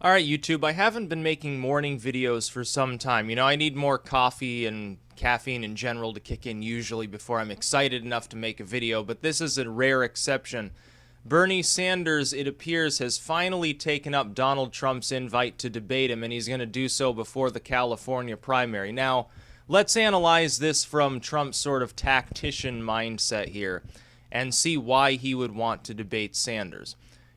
All right, YouTube, I haven't been making morning videos for some time. I need more coffee and caffeine in general to kick in usually before I'm excited enough to make a video, but this is a rare exception. Bernie Sanders, it appears, has finally taken up Donald Trump's invite to debate him, and he's going to do so before the California primary. Now, let's analyze this from Trump's sort of tactician mindset here and see why he would want to debate Sanders.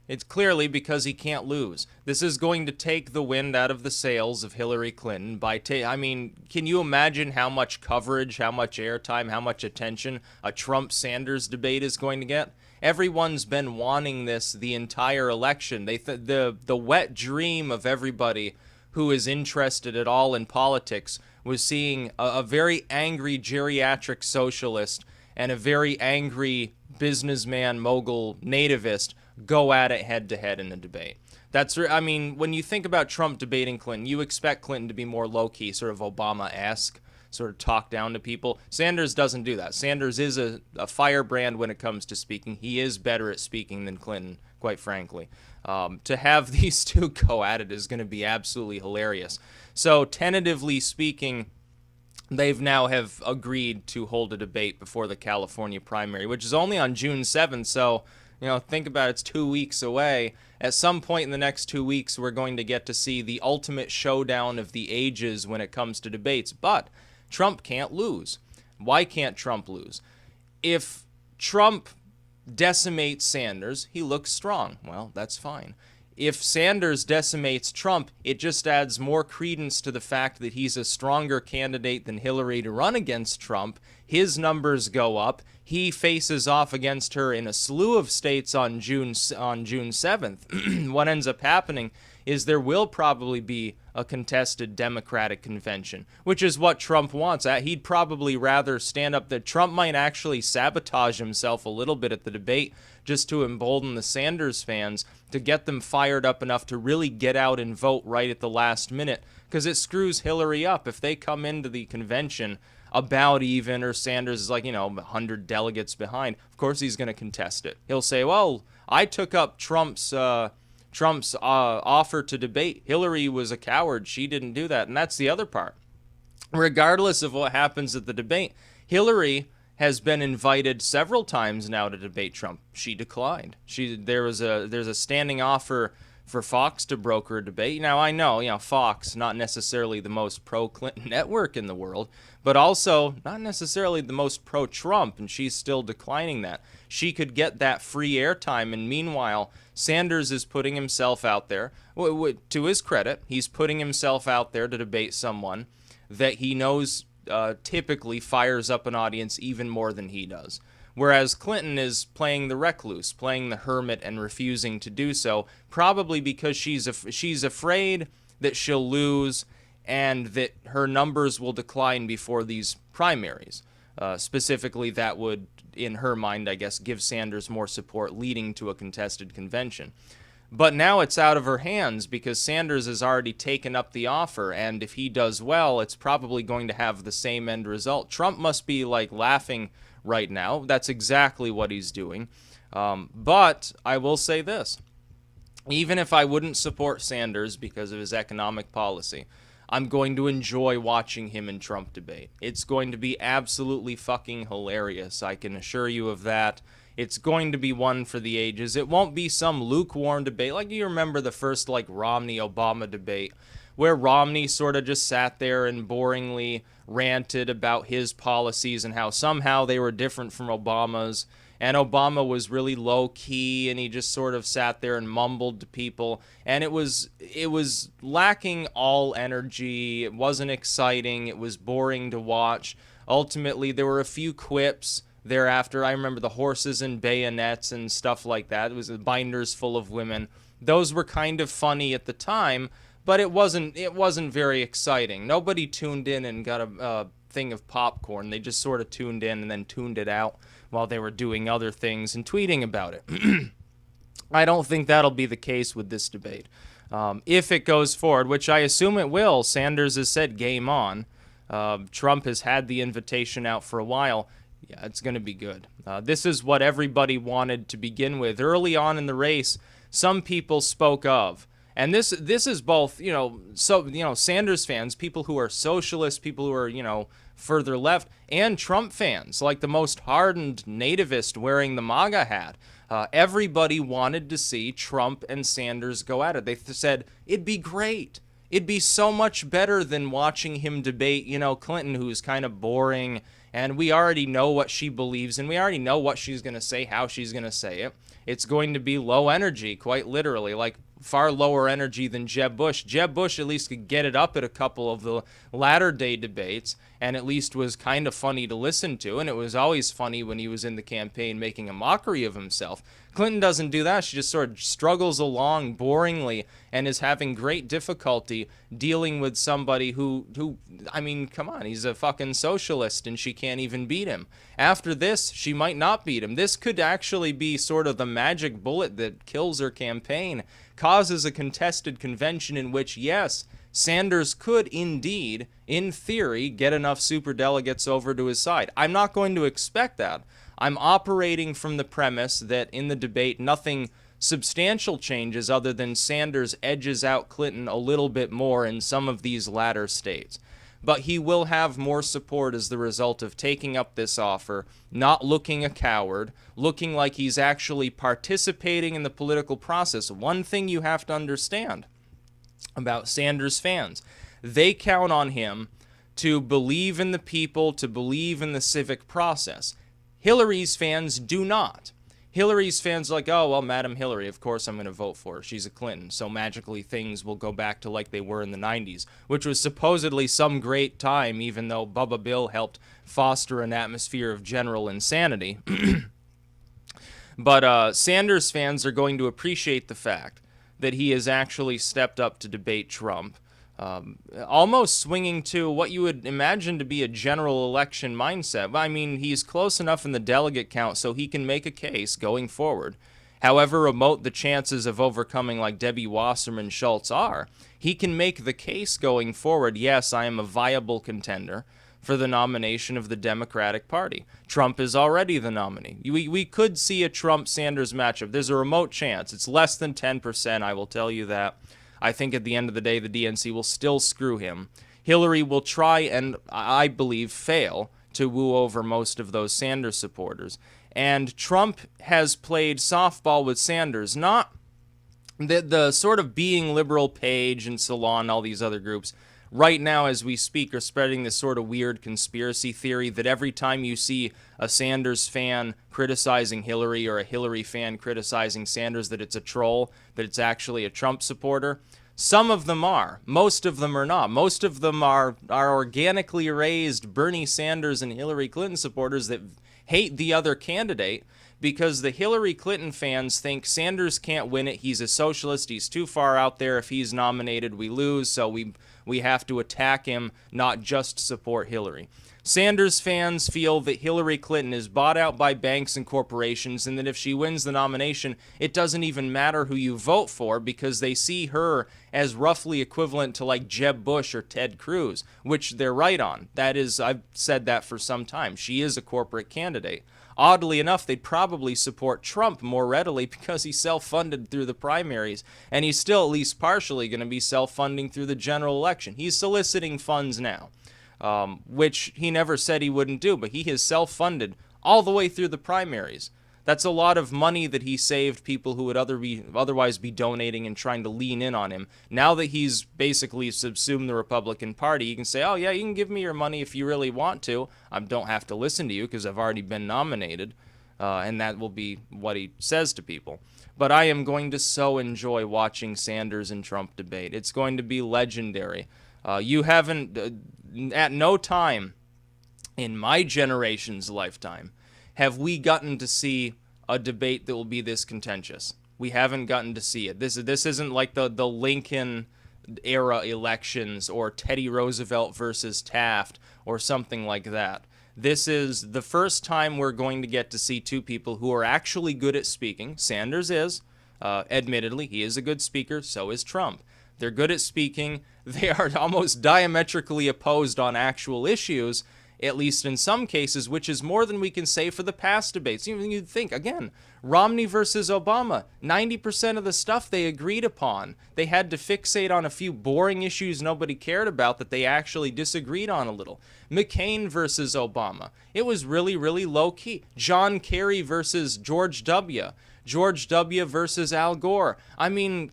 It's clearly because he can't lose. This is going to take the wind out of the sails of Hillary Clinton by can you imagine how much coverage, how much airtime, how much attention a Trump-Sanders debate is going to get? Everyone's been wanting this the entire election. The wet dream of everybody who is interested at all in politics was seeing a very angry geriatric socialist and a very angry businessman mogul nativist go at it head to head in a debate. When you think about Trump debating Clinton, you expect Clinton to be more low-key, sort of Obama-esque, sort of talk down to people. Sanders doesn't do that. Sanders is a firebrand when it comes to speaking. He is better at speaking than Clinton, quite frankly. To have these two go at it is going to be absolutely hilarious. So, tentatively speaking, they've now have agreed to hold a debate before the California primary, which is only on June 7th, so think about it, it's 2 weeks away. At some point in the next 2 weeks, we're going to get to see the ultimate showdown of the ages when it comes to debates. But Trump can't lose. Why can't Trump lose? If Trump decimates Sanders, he looks strong. Well, that's fine. If Sanders decimates Trump, it just adds more credence to the fact that he's a stronger candidate than Hillary to run against Trump. His numbers go up. He faces off against her in a slew of states on June 7th. What ends up happening is there will probably be a contested Democratic convention, which is what Trump wants. He'd probably rather stand up that Trump might actually sabotage himself a little bit at the debate just to embolden the Sanders fans, to get them fired up enough to really get out and vote right at the last minute, because it screws Hillary up. If they come into the convention about even, or Sanders is 100 delegates behind, of course he's going to contest it. He'll say, well, I took up Trump's offer to debate. Hillary was a coward. She didn't do that. And that's the other part. Regardless of what happens at the debate, Hillary has been invited several times now to debate Trump. She declined. There's a standing offer for Fox to broker a debate. Now, I know, Fox, not necessarily the most pro-Clinton network in the world, but also not necessarily the most pro-Trump, and she's still declining that. She could get that free airtime, and meanwhile, Sanders is putting himself out there. To his credit, he's putting himself out there to debate someone that he knows typically fires up an audience even more than he does. Whereas Clinton is playing the recluse, playing the hermit, and refusing to do so, probably because she's afraid that she'll lose and that her numbers will decline before these primaries. Specifically, that would, in her mind, I guess, give Sanders more support, leading to a contested convention. But now it's out of her hands because Sanders has already taken up the offer, and if he does well, it's probably going to have the same end result. Trump must be laughing right now. That's exactly what he's doing. But I will say this. Even if I wouldn't support Sanders because of his economic policy, I'm going to enjoy watching him and Trump debate. It's going to be absolutely fucking hilarious. I can assure you of that. It's going to be one for the ages. It won't be some lukewarm debate. Like, you remember the first, Romney-Obama debate, where Romney sort of just sat there and boringly ranted about his policies and how somehow they were different from Obama's. And Obama was really low-key, and he just sort of sat there and mumbled to people. And it was lacking all energy. It wasn't exciting. It was boring to watch. Ultimately, there were a few quips thereafter. I remember the horses and bayonets and stuff like that. It was binders full of women. Those were kind of funny at the time, but it wasn't very exciting. Nobody tuned in and got a thing of popcorn. They just sort of tuned in and then tuned it out while they were doing other things and tweeting about it. I don't think that'll be the case with this debate. If it goes forward, which I assume it will. Sanders has said game on. Trump has had the invitation out for a while. Yeah, it's going to be good. This is what everybody wanted to begin with. Early on in the race, some people spoke of And this is both, Sanders fans, people who are socialists, people who are, further left, and Trump fans, like the most hardened nativist wearing the MAGA hat. Everybody wanted to see Trump and Sanders go at it. They said, it'd be great. It'd be so much better than watching him debate, Clinton, who's kind of boring, and we already know what she believes, and we already know what she's going to say, how she's going to say it. It's going to be low energy, quite literally, like far lower energy than Jeb Bush. Jeb Bush at least could get it up at a couple of the latter day debates, and at least was kind of funny to listen to, and it was always funny when he was in the campaign making a mockery of himself. Clinton doesn't do that. She just sort of struggles along boringly and is having great difficulty dealing with somebody who I mean, come on, he's a fucking socialist and she can't even beat him. After this, she might not beat him. This could actually be sort of the magic bullet that kills her campaign, causes a contested convention in which, yes, Sanders could indeed, in theory, get enough superdelegates over to his side. I'm not going to expect that. I'm operating from the premise that in the debate, nothing substantial changes other than Sanders edges out Clinton a little bit more in some of these latter states. But he will have more support as the result of taking up this offer, not looking a coward, looking like he's actually participating in the political process. One thing you have to understand about Sanders fans, they count on him to believe in the people, to believe in the civic process. Hillary's fans do not. Hillary's fans are like, oh, well, Madam Hillary, of course I'm going to vote for her. She's a Clinton, so magically things will go back to like they were in the 90s, which was supposedly some great time, even though Bubba Bill helped foster an atmosphere of general insanity. But Sanders fans are going to appreciate the fact that he has actually stepped up to debate Trump, almost swinging to what you would imagine to be a general election mindset. I mean, he's close enough in the delegate count so he can make a case going forward. However remote the chances of overcoming like Debbie Wasserman Schultz are, he can make the case going forward, yes, I am a viable contender for the nomination of the Democratic Party. Trump is already the nominee. We could see a Trump-Sanders matchup. There's a remote chance. It's less than 10%, I will tell you that. I think at the end of the day, the DNC will still screw him. Hillary will try and, I believe, fail to woo over most of those Sanders supporters. And Trump has played softball with Sanders, not the sort of being liberal Page and Salon, all these other groups. Right now, as we speak, are spreading this sort of weird conspiracy theory that every time you see a Sanders fan criticizing Hillary or a Hillary fan criticizing Sanders, that it's a troll, that it's actually a Trump supporter. Some of them are. Most of them are not. Most of them are organically raised Bernie Sanders and Hillary Clinton supporters that hate the other candidate because the Hillary Clinton fans think Sanders can't win it. He's a socialist. He's too far out there. If he's nominated, we lose. So we have to attack him, not just support Hillary. Sanders fans feel that Hillary Clinton is bought out by banks and corporations and that if she wins the nomination, it doesn't even matter who you vote for because they see her as roughly equivalent to like Jeb Bush or Ted Cruz, which they're right on. That is, I've said that for some time. She is a corporate candidate. Oddly enough, they'd probably support Trump more readily because he's self-funded through the primaries, and he's still at least partially going to be self-funding through the general election. He's soliciting funds now. Which he never said he wouldn't do, but he has self-funded all the way through the primaries. That's a lot of money that he saved people who would otherwise be donating and trying to lean in on him. Now that he's basically subsumed the Republican Party, he can say, oh yeah, you can give me your money if you really want to. I don't have to listen to you because I've already been nominated. And that will be what he says to people. But I am going to so enjoy watching Sanders and Trump debate. It's going to be legendary. You haven't, at no time in my generation's lifetime have we gotten to see a debate that will be this contentious. We haven't gotten to see it. This isn't like the Lincoln era elections or Teddy Roosevelt versus Taft or something like that. This is the first time we're going to get to see two people who are actually good at speaking. Sanders is, admittedly, he is a good speaker, so is Trump. They're good at speaking. They are almost diametrically opposed on actual issues. at least in some cases, which is more than we can say for the past debates. Even you'd think, again, Romney versus Obama, 90% of the stuff they agreed upon. They had to fixate on a few boring issues nobody cared about that they actually disagreed on a little. McCain versus Obama, it was really, really low-key. John Kerry versus George W. George W. versus Al Gore. I mean,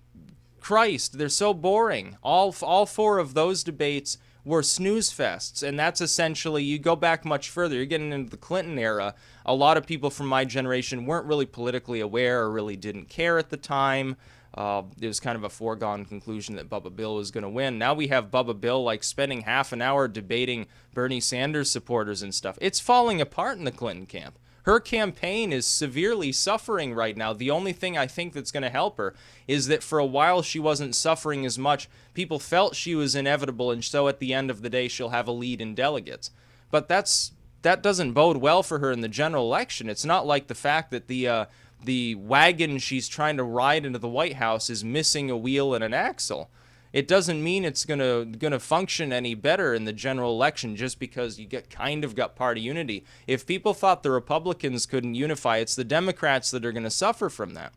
Christ, they're so boring. All four of those debates were snooze fests, and that's essentially, you go back much further, you're getting into the Clinton era. A lot of people from my generation weren't really politically aware or really didn't care at the time. It was kind of a foregone conclusion that Bubba Bill was going to win. Now we have Bubba Bill like spending half an hour debating Bernie Sanders supporters and stuff. It's falling apart in the Clinton camp. Her campaign is severely suffering right now. The only thing I think that's going to help her is that for a while she wasn't suffering as much. People felt she was inevitable, and so at the end of the day she'll have a lead in delegates. But that doesn't bode well for her in the general election. It's not like the fact that the wagon she's trying to ride into the White House is missing a wheel and an axle. It doesn't mean it's gonna function any better in the general election just because you kind of got party unity. If people thought the Republicans couldn't unify, it's the Democrats that are going to suffer from that.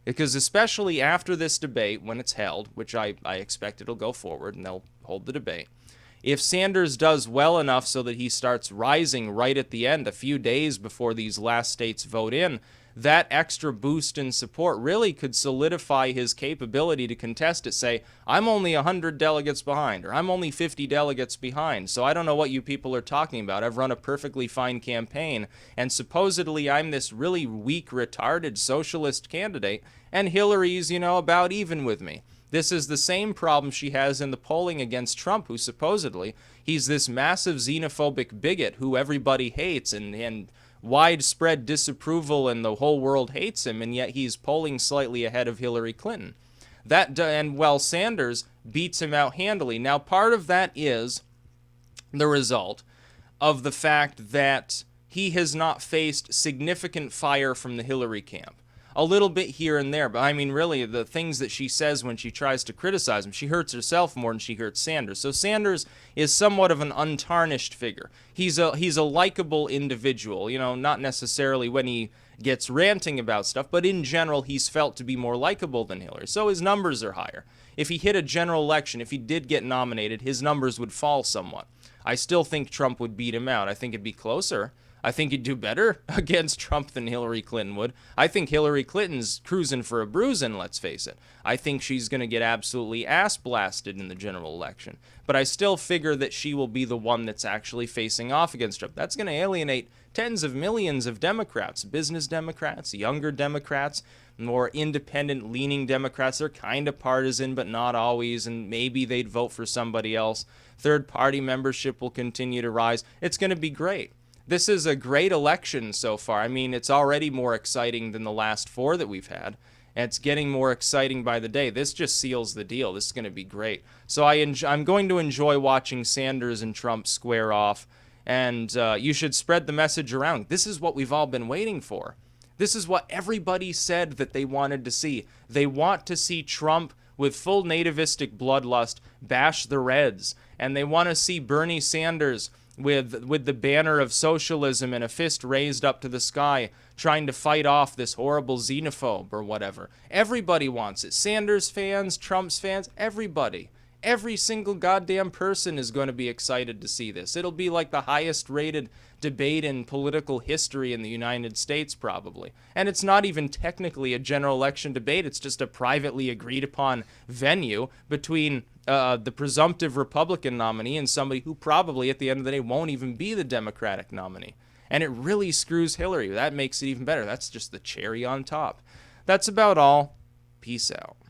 Because especially after this debate, when it's held, which I expect it'll go forward and they'll hold the debate, if Sanders does well enough so that he starts rising right at the end, a few days before these last states vote in, that extra boost in support really could solidify his capability to contest it. Say, I'm only 100 delegates behind, or I'm only 50 delegates behind, so I don't know what you people are talking about. I've run a perfectly fine campaign, and supposedly I'm this really weak, retarded socialist candidate, and Hillary's, about even with me. This is the same problem she has in the polling against Trump, who supposedly, he's this massive xenophobic bigot who everybody hates, and widespread disapproval and the whole world hates him, and yet he's polling slightly ahead of Hillary Clinton. Sanders beats him out handily. Now, part of that is the result of the fact that he has not faced significant fire from the Hillary camp. A little bit here and there, but I mean, really, the things that she says when she tries to criticize him, she hurts herself more than she hurts Sanders. So Sanders is somewhat of an untarnished figure. He's a likable individual, not necessarily when he gets ranting about stuff, but in general, he's felt to be more likable than Hillary. So his numbers are higher. If he hit a general election, if he did get nominated, his numbers would fall somewhat. I still think Trump would beat him out. I think it'd be closer. I think he'd do better against Trump than Hillary Clinton would. I think Hillary Clinton's cruising for a bruising, let's face it. I think she's going to get absolutely ass-blasted in the general election. But I still figure that she will be the one that's actually facing off against Trump. That's going to alienate tens of millions of Democrats, business Democrats, younger Democrats, more independent-leaning Democrats. They're kind of partisan, but not always, and maybe they'd vote for somebody else. Third-party membership will continue to rise. It's going to be great. This is a great election so far. I mean, it's already more exciting than the last four that we've had, and it's getting more exciting by the day. This just seals the deal. This is going to be great. So I'm going to enjoy watching Sanders and Trump square off, and you should spread the message around. This is what we've all been waiting for. This is what everybody said that they wanted to see. They want to see Trump with full nativistic bloodlust bash the Reds, and they want to see Bernie Sanders with the banner of socialism and a fist raised up to the sky, trying to fight off this horrible xenophobe or whatever. Everybody wants it. Sanders fans, Trump's fans, everybody. Every single goddamn person is going to be excited to see this. It'll be like the highest rated debate in political history in the United States, probably. And it's not even technically a general election debate. It's just a privately agreed upon venue between the presumptive Republican nominee and somebody who probably at the end of the day won't even be the Democratic nominee. And it really screws Hillary. That makes it even better. That's just the cherry on top. That's about all. Peace out.